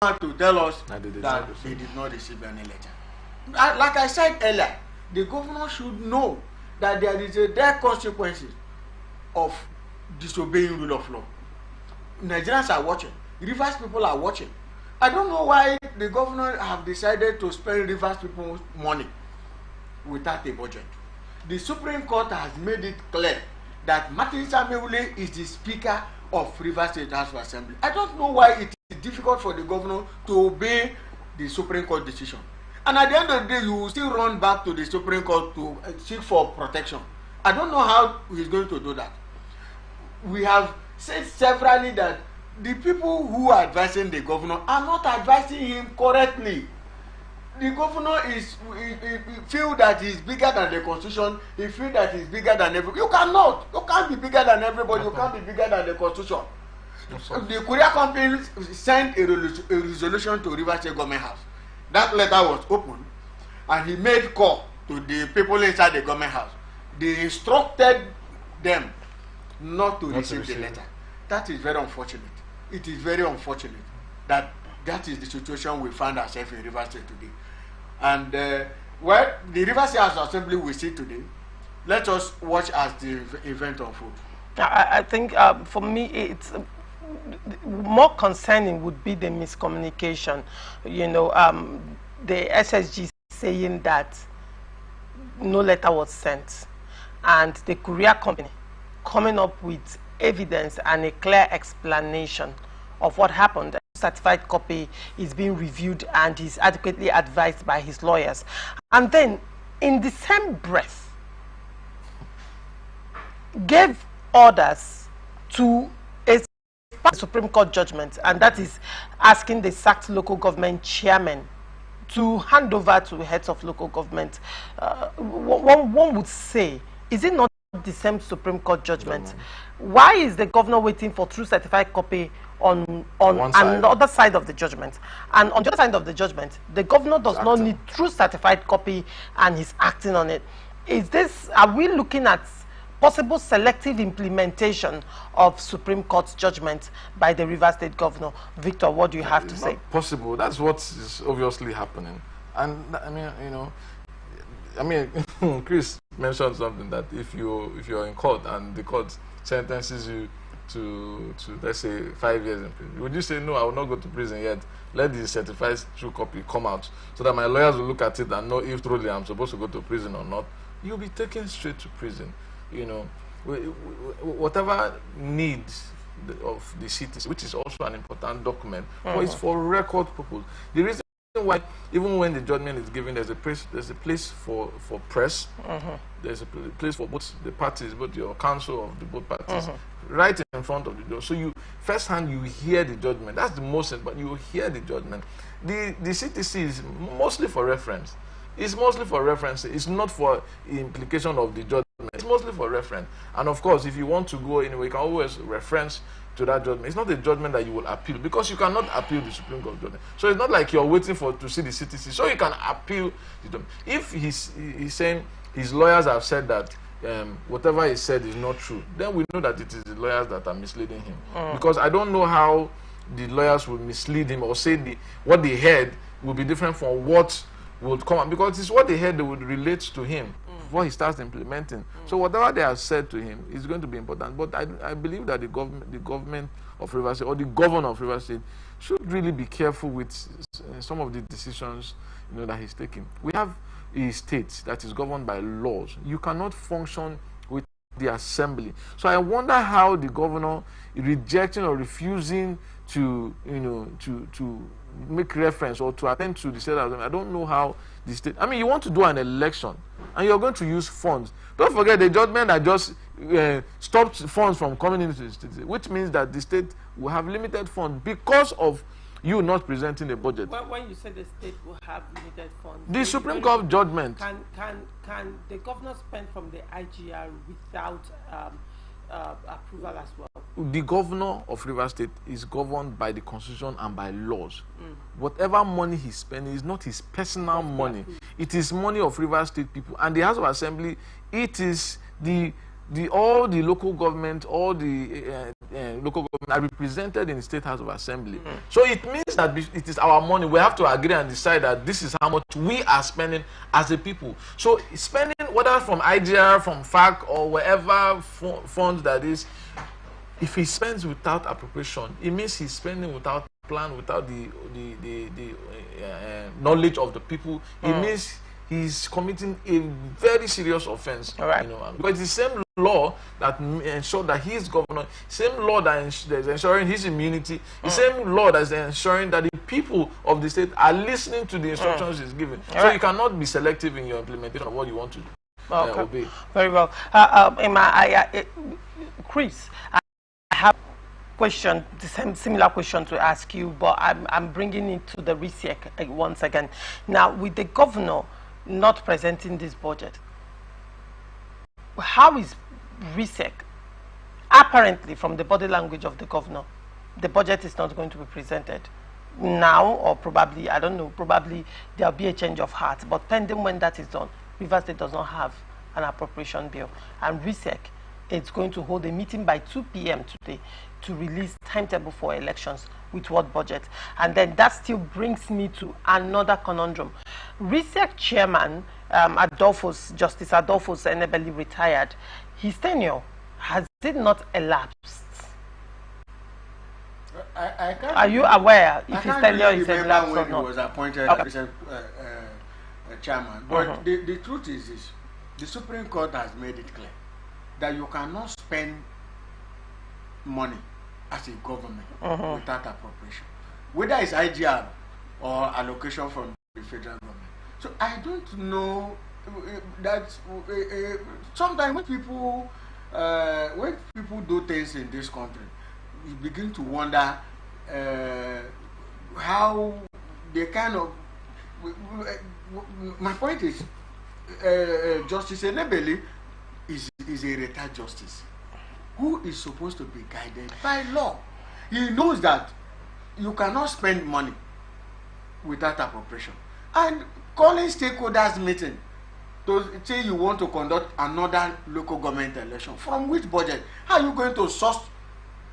to tell us that they did not receive any letter. Like I said earlier, the governor should know that there is a direct consequences of disobeying rule of law. Nigerians are watching. Rivers people are watching. I don't know why the governor have decided to spend Rivers people's money without a budget. The Supreme Court has made it clear that Martin Samuel is the Speaker of Rivers State House of Assembly. I don't know why it is difficult for the governor to obey the Supreme Court decision. And at the end of the day, you will still run back to the Supreme Court to seek for protection. I don't know how he is going to do that. We have said severally that the people who are advising the governor are not advising him correctly. The governor is he feel that he is bigger than the constitution. He feel that he is bigger than everybody. You cannot. You can't be bigger than everybody. You can't be bigger than the constitution. The courier company sent a resolution to Rivers State Government House. That letter was opened, and he made call to the people inside the government house. They instructed them not to receive the letter. That is very unfortunate. It is very unfortunate that that is the situation we find ourselves in Rivers State today. And well, the Rivers State House Assembly we see today, let us watch as the event unfolds. I think for me, it's more concerning would be the miscommunication. You know, the SSG saying that no letter was sent, and the courier company coming up with evidence and a clear explanation of what happened. A certified copy is being reviewed and is adequately advised by his lawyers. And then, in the same breath, gave orders to a Supreme Court judgment, and that is asking the sacked local government chairman to hand over to heads of local government. One would say, is it not the same Supreme Court judgment? Why is the governor waiting for true certified copy on another side of the judgment? And on the other side of the judgment, the governor does not need true certified copy and he's acting on it. Are we looking at possible selective implementation of Supreme Court judgment by the Rivers State governor? Victor, what do you have to say? Possible. That's what is obviously happening. And I mean, you know, Chris mentioned something that if you're in court and the court sentences you to let's say 5 years in prison, would you say no, I will not go to prison yet? Let the certified true copy come out so that my lawyers will look at it and know if truly I'm supposed to go to prison or not. You'll be taken straight to prison. You know, whatever needs of the citizens, which is also an important document, but it's for record purpose. The reason why, even when the judgment is given, there's a place for press. There's a place for both the parties, both your counsel of the both parties, right in front of the judge. So you firsthand you hear the judgment. That's the most important. You hear the judgment. The CTC is mostly for reference. It's mostly for reference. It's not for implication of the judgment. It's mostly for reference. And of course, if you want to go anyway, you can always reference to that judgment. It's not a judgment that you will appeal, because you cannot appeal the Supreme Court judgment. So it's not like you're waiting to see the CTC, so you can appeal the judgment. If he's saying his lawyers have said that whatever he said is not true, then we know that it is the lawyers that are misleading him. Because I don't know how the lawyers will mislead him or say what they heard will be different from what would come out, because it's what they heard that would relate to him before he starts implementing. So whatever they have said to him is going to be important. But I believe that the government of Rivers State, or the governor of Rivers State, should really be careful with some of the decisions that he's taking. We have a state that is governed by laws. You cannot function with the assembly. So I wonder how the governor rejecting or refusing to make reference or to attend to the state assembly. I don't know how the state. I mean, you want to do an election and you're going to use funds. Don't forget the judgment that just stopped funds from coming into the state, which means that the state will have limited funds because of you not presenting a budget. Well, when you say the state will have limited funds, the Supreme Court judgment. Can the governor spend from the IGR without approval as well? The governor of Rivers State is governed by the constitution and by laws. Whatever money he's spending is not his personal money. It is money of Rivers State people. And the House of Assembly, it is all the local government, all the local government are represented in the State House of Assembly. So it means that it is our money. We have to agree and decide that this is how much we are spending as a people. So spending, whether from IGR, from FAC, or wherever funds that is, if he spends without appropriation, it means he's spending without plan, without the knowledge of the people. It means he's committing a very serious offense. Right. You know, because it's the same law that ensures that he's governor, same law that is ensuring his immunity, the same law that is ensuring that the people of the state are listening to the instructions he's given. So you cannot be selective in your implementation of what you want to obey. Very well. Chris, I have question, the same similar question to ask you, but I'm bringing it to the RISEC once again. Now, with the governor not presenting this budget, how is RISEC, apparently from the body language of the governor, the budget is not going to be presented now, or probably, I don't know, probably there'll be a change of heart, but pending when that is done, Rivers State does not have an appropriation bill, and RISEC is going to hold a meeting by 2 p.m. today to release timetable for elections with what budget. And then that still brings me to another conundrum. RISEC chairman Justice Adolphus Enebeli retired. His tenure, has it not elapsed? Are you aware if his tenure is elapsed or not? He was appointed as a chairman. But the truth is this: the Supreme Court has made it clear that you cannot spend money as a government without appropriation, whether it's IGR or allocation from the federal government. So I don't know that sometimes when people do things in this country, you begin to wonder how they kind of. My point is, Justice Enebeli is a retired justice who is supposed to be guided by law. He knows that you cannot spend money without appropriation. And calling stakeholders meeting to say you want to conduct another local government election, from which budget? How are you going to source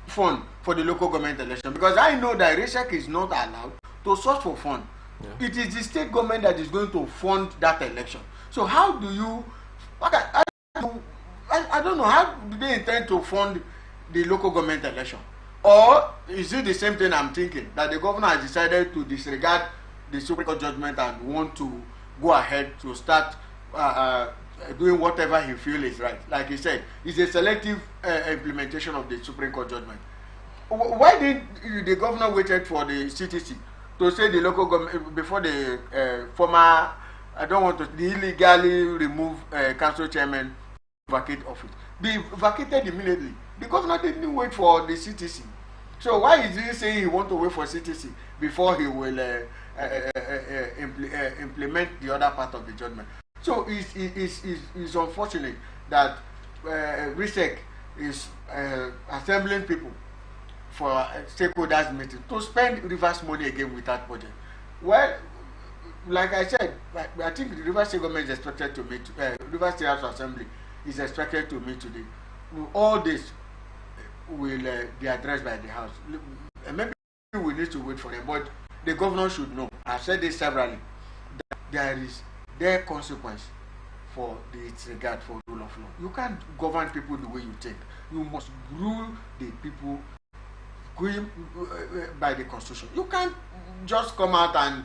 fund for the local government election? Because I know that RISEC is not allowed to source for fund. Yeah. It is the state government that is going to fund that election. So how do you, I don't know, how do they intend to fund the local government election? Or is it the same thing I'm thinking, that the governor has decided to disregard the Supreme Court judgment and want to go ahead to start doing whatever he feels is right? Like he said, it's a selective implementation of the Supreme Court judgment. Why did the governor waited for the CTC to say the local government, before the former, I don't want to, the illegally remove council chairman vacate office, be vacated immediately? The governor didn't wait for the CTC. So why is he saying he want to wait for CTC before he will implement the other part of the judgment? So it's unfortunate that RISEC is assembling people for stakeholders meeting to spend Rivers money again without budget. Well, like I said, I think the Rivers State government is expected to meet, Rivers State House Assembly is expected to meet today. All this will be addressed by the House. Maybe we need to wait for them, but the governor should know, I've said this severally, that there is their consequence for the disregard for rule of law. You can't govern people the way you think. You must rule the people going by the Constitution. You can't just come out and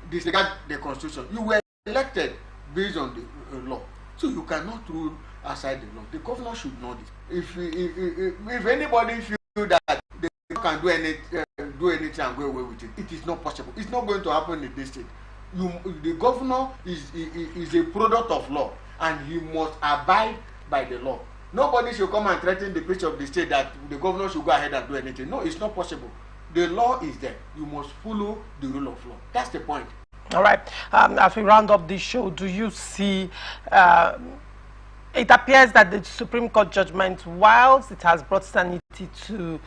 disregard the Constitution. You were elected based on the law, so you cannot rule outside the law. The governor should know this. If anybody feels that they can do anything and go away with it, it is not possible. It's not going to happen in this state. The governor is a product of law, and he must abide by the law. Nobody should come and threaten the peace of the state that the governor should go ahead and do anything. No, it's not possible. The law is there. You must follow the rule of law. That's the point. All right. As we round up this show, do you see? It appears that the Supreme Court judgment, whilst it has brought sanity to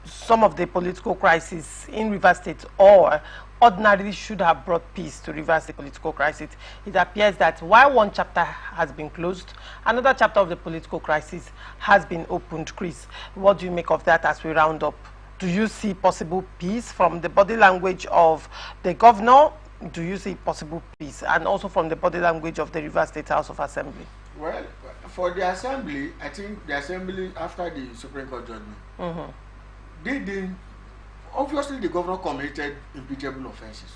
some of the political crisis in Rivers State, or ordinarily should have brought peace to reverse the political crisis. It appears that while one chapter has been closed, another chapter of the political crisis has been opened. Chris, what do you make of that as we round up? Do you see possible peace from the body language of the governor? Do you see possible peace? And also from the body language of the Rivers State House of Assembly? Well, for the Assembly, I think the Assembly, after the Supreme Court judgment, they didn't. Obviously, the governor committed impeachable offences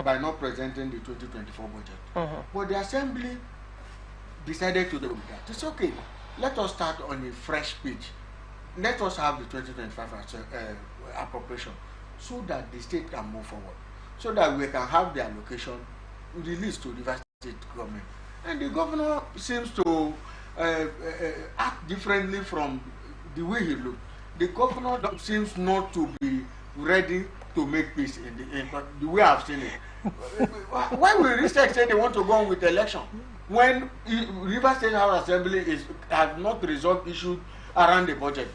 by not presenting the 2024 budget. But the Assembly decided to do that. It's okay. Let us start on a fresh page. Let us have the 2025 appropriation so that the state can move forward, so that we can have the allocation released to the Rivers State government. And the governor seems to act differently from the way he looked. The governor seems not to be ready to make peace in the way I've seen it. Why will Rivers say they want to go on with the election when Rivers State House Assembly have not resolved issues around the budget?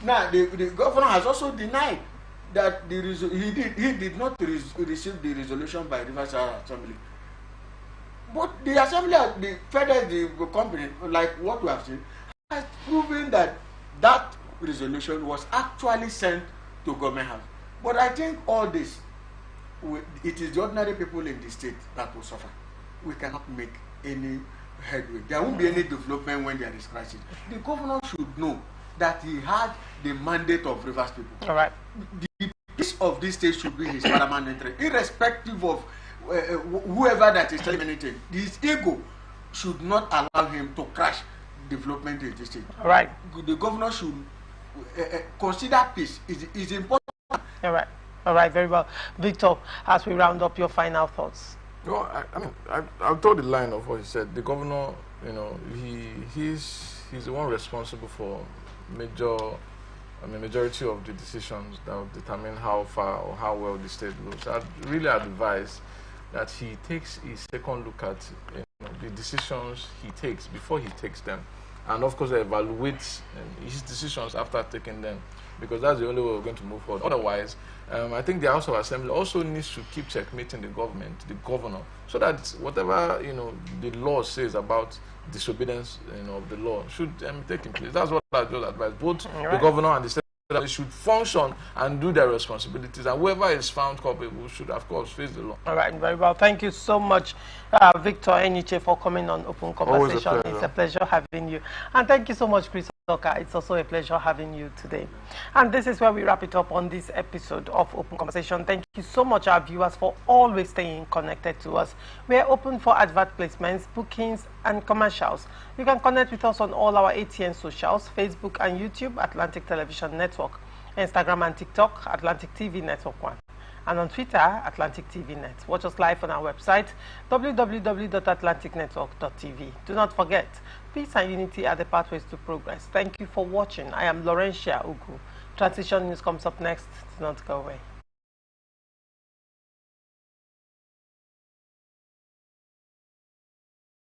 Now the governor has also denied that he did not receive the resolution by Rivers State House Assembly. But the Assembly, the federal, the company, like what we have seen, has proven that that resolution was actually sent to government house. But I think all this, it is the ordinary people in the state that will suffer. We cannot make any headway. There won't be any development when there is crisis. The governor should know that he had the mandate of Rivers people. All right. The peace of this state should be his paramount interest, irrespective of whoever that is telling anything. His ego should not allow him to crash development in the state. All right. The governor should consider peace is important. All right. All right. Very well. Victor, as we round up, your final thoughts. No, I'll throw the line of what he said. The governor, you know, he's the one responsible for majority of the decisions that will determine how far or how well the state goes. I'd really advise that he takes a second look at the decisions he takes before he takes them, and of course evaluates his decisions after taking them, because that's the only way we're going to move forward. Otherwise, I think the House of Assembly also needs to keep checkmating the government, the governor, so that whatever the law says about disobedience of the law should take in place. That's what I do advise. Both the governor and the state, they should function and do their responsibilities, and whoever is found culpable should, of course, face the law. All right, very well. Thank you so much, Victor Eniche, for coming on Open Conversation. It's a pleasure having you. And thank you so much, Chris. It's also a pleasure having you today. And this is where we wrap it up on this episode of Open Conversation. Thank you so much, our viewers, for always staying connected to us. We are open for advert placements, bookings, and commercials. You can connect with us on all our ATN socials, Facebook and YouTube, Atlantic Television Network, Instagram and TikTok, Atlantic TV Network 1. And on Twitter, Atlantic TV Net. Watch us live on our website, www.atlanticnetwork.tv. Do not forget, peace and unity are the pathways to progress. Thank you for watching. I am Laurentia Ugu. Transition News comes up next. Do not go away.